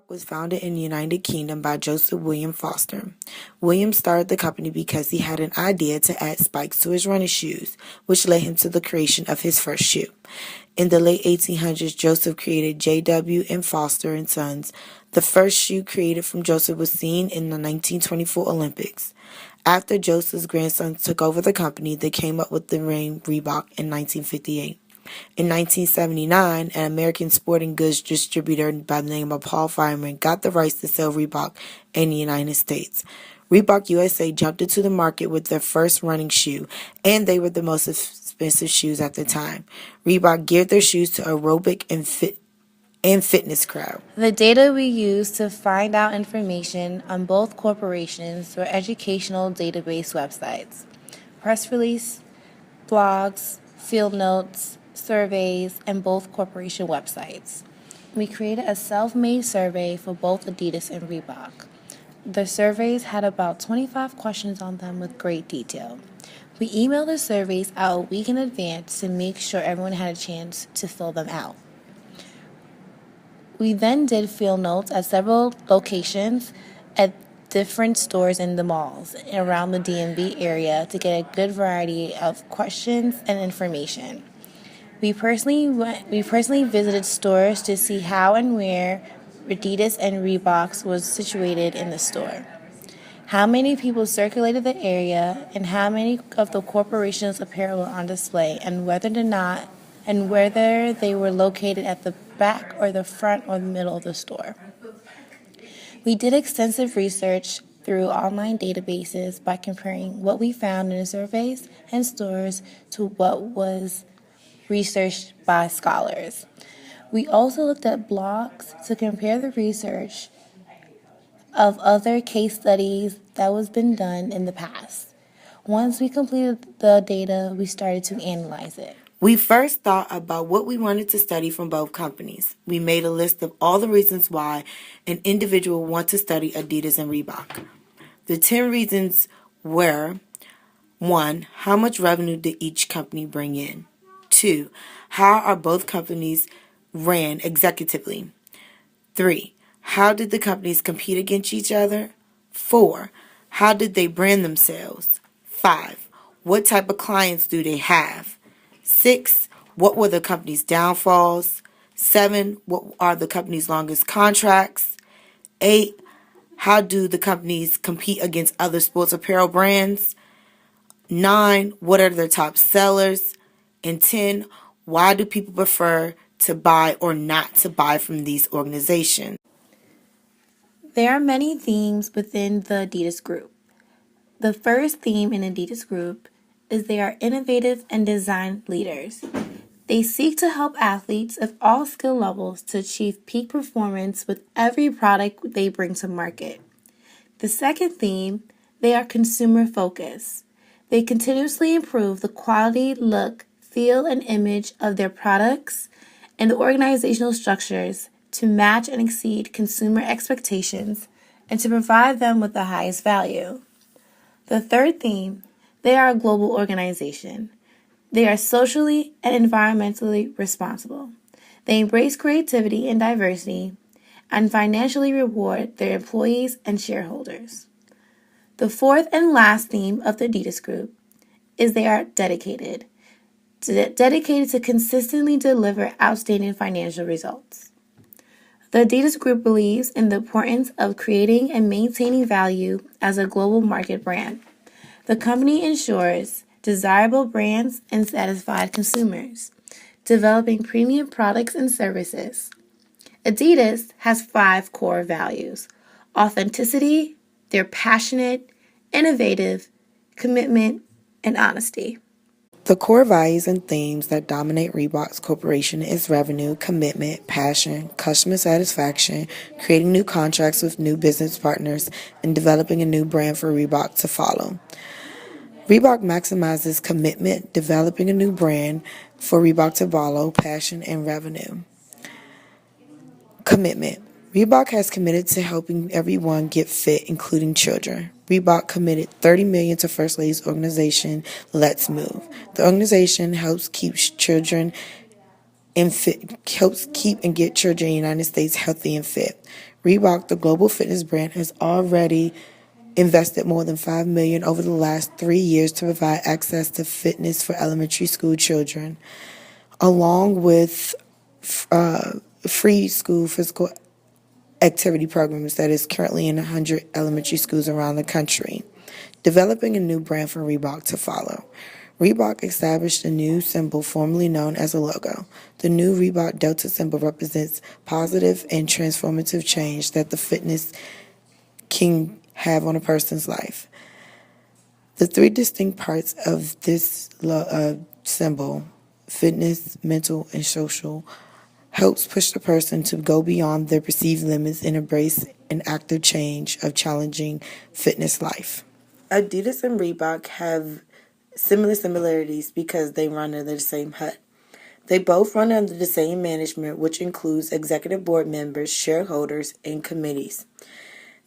Was founded in the United Kingdom by Joseph William Foster. William started the company because he had an idea to add spikes to his running shoes, which led him to the creation of his first shoe. In the late 1800s, Joseph created J.W. and Foster and Sons. The first shoe created from Joseph was seen in the 1924 Olympics. After Joseph's grandsons took over the company, they came up with the name Reebok in 1958. In 1979, an American sporting goods distributor by the name of Paul Fireman got the rights to sell Reebok in the United States. Reebok USA jumped into the market with their first running shoe, and they were the most expensive shoes at the time. Reebok geared their shoes to aerobic and fitness crowd. The data we used to find out information on both corporations were educational database websites, press release, blogs, field notes, surveys, and both corporation websites. We created a self-made survey for both Adidas and Reebok. The surveys had about 25 questions on them with great detail. We emailed the surveys out a week in advance to make sure everyone had a chance to fill them out. We then did field notes at several locations at different stores in the malls around the DMV area to get a good variety of questions and information. We personally visited stores to see how and where Adidas and Reeboks was situated in the store, how many people circulated the area, and how many of the corporation's apparel were on display, and whether they were located at the back or the front or the middle of the store. We did extensive research through online databases by comparing what we found in the surveys and stores to what was researched by scholars. We also looked at blogs to compare the research of other case studies that was been done in the past. Once we completed the data, we started to analyze it. We first thought about what we wanted to study from both companies. We made a list of all the reasons why an individual wants to study Adidas and Reebok. The 10 reasons were: 1. How much revenue did each company bring in? 2. How are both companies ran executively? 3. How did the companies compete against each other? 4. How did they brand themselves? 5. What type of clients do they have? 6. What were the company's downfalls? 7. What are the company's longest contracts? 8. How do the companies compete against other sports apparel brands? 9. What are their top sellers? And 10. Why do people prefer to buy or not to buy from these organizations? There are many themes within the Adidas Group. The first theme in Adidas Group is they are innovative and design leaders. They seek to help athletes of all skill levels to achieve peak performance with every product they bring to market. The second theme, they are consumer focused. They continuously improve the quality, look, feel, and image of their products and the organizational structures to match and exceed consumer expectations and to provide them with the highest value. The third theme, they are a global organization. They are socially and environmentally responsible. They embrace creativity and diversity and financially reward their employees and shareholders. The fourth and last theme of the Adidas Group is they are dedicated to consistently deliver outstanding financial results. The Adidas Group believes in the importance of creating and maintaining value as a global market brand. The company ensures desirable brands and satisfied consumers, developing premium products and services. Adidas has 5 core values: authenticity, they're passionate, innovative, commitment, and honesty. The core values and themes that dominate Reebok's corporation is revenue, commitment, passion, customer satisfaction, creating new contracts with new business partners, and developing a new brand for Reebok to follow. Reebok maximizes commitment, developing a new brand for Reebok to follow, passion, and revenue. Commitment. Reebok has committed to helping everyone get fit, including children. Reebok committed $30 million to First Lady's organization, Let's Move. The organization helps keep children and helps keep and get children in the United States healthy and fit. Reebok, the global fitness brand, has already invested more than $5 million over the last 3 years to provide access to fitness for elementary school children, along with free school physical activity programs that is currently in 100 elementary schools around the country. Developing a new brand for Reebok to follow. Reebok established a new symbol formerly known as a logo. The new Reebok Delta symbol represents positive and transformative change that the fitness can have on a person's life. The three distinct parts of this symbol, fitness, mental, and social, helps push the person to go beyond their perceived limits and embrace an active change of challenging fitness life. Adidas and Reebok have similarities because they run under the same hut. They both run under the same management, which includes executive board members, shareholders, and committees.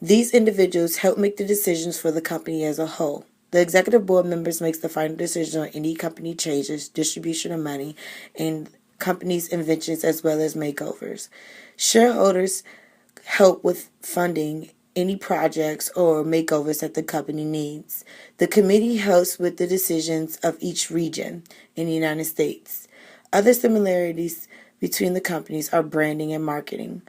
These individuals help make the decisions for the company as a whole. The executive board members makes the final decision on any company changes, distribution of money, and company's inventions as well as makeovers. Shareholders help with funding any projects or makeovers that the company needs. The committee helps with the decisions of each region in the United States. Other similarities between the companies are branding and marketing.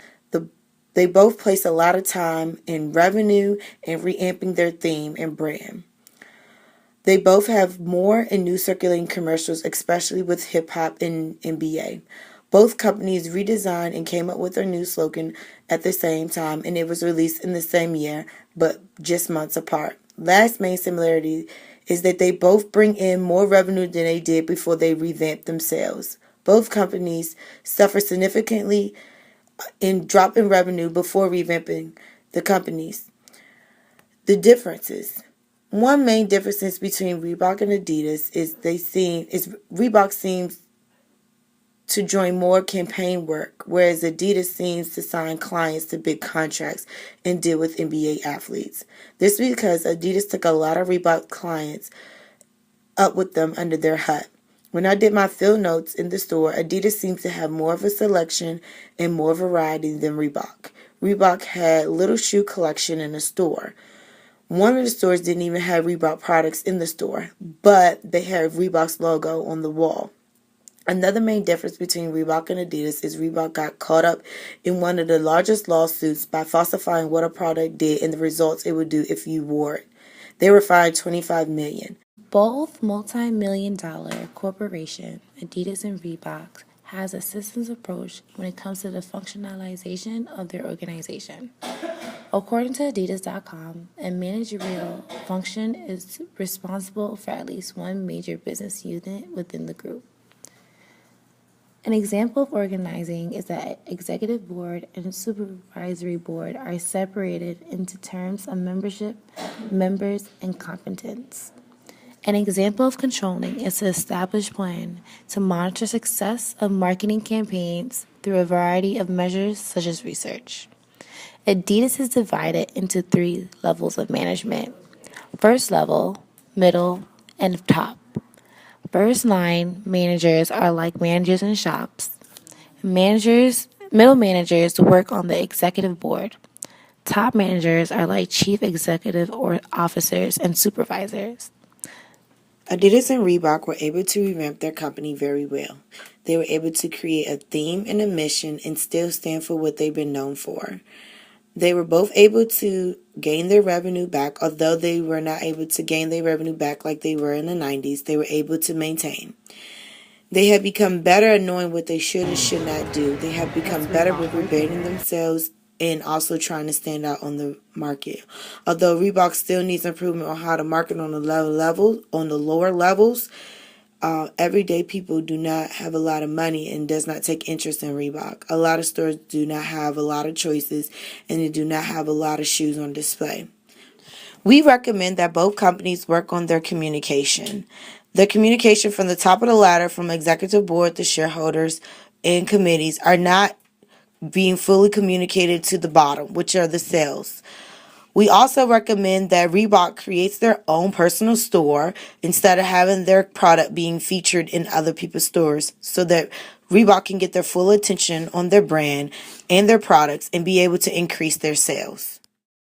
They both place a lot of time in revenue and reamping their theme and brand. They both have more and new circulating commercials, especially with hip hop and NBA. Both companies redesigned and came up with their new slogan at the same time, and it was released in the same year, but just months apart. Last main similarity is that they both bring in more revenue than they did before they revamped themselves. Both companies suffer significantly in drop in revenue before revamping the companies. The differences. One main difference between Reebok and Adidas is Reebok seems to join more campaign work, whereas Adidas seems to sign clients to big contracts and deal with NBA athletes. This is because Adidas took a lot of Reebok clients up with them under their hut. When I did my field notes in the store, Adidas seems to have more of a selection and more variety than Reebok. Reebok had little shoe collection in the store. One of the stores didn't even have Reebok products in the store, but they had Reebok's logo on the wall. Another main difference between Reebok and Adidas is Reebok got caught up in one of the largest lawsuits by falsifying what a product did and the results it would do if you wore it. They were fined $25 million. Both multi-million-dollar corporation, Adidas and Reebok, has a systems approach when it comes to the functionalization of their organization. According to Adidas.com, a managerial function is responsible for at least one major business unit within the group. An example of organizing is that executive board and supervisory board are separated into terms of membership, members, and competence. An example of controlling is to establish plan to monitor success of marketing campaigns through a variety of measures such as research. Adidas is divided into 3 levels of management: first level, middle, and top. First line managers are like managers in shops. Middle managers work on the executive board. Top managers are like chief executive or officers and supervisors. Adidas and Reebok were able to revamp their company very well. They were able to create a theme and a mission and still stand for what they've been known for. They were both able to gain their revenue back, although they were not able to gain their revenue back like they were in the 90s. They were able to maintain. They have become better at knowing what they should and should not do. They have become better with rebranding themselves and also trying to stand out on the market. Although Reebok still needs improvement on how to market on the lower levels, everyday people do not have a lot of money and does not take interest in Reebok. A lot of stores do not have a lot of choices and they do not have a lot of shoes on display. We recommend that both companies work on their communication. The communication from the top of the ladder, from executive board to shareholders and committees, are not being fully communicated to the bottom, which are the sales. We also recommend that Reebok creates their own personal store instead of having their product being featured in other people's stores, so that Reebok can get their full attention on their brand and their products and be able to increase their sales.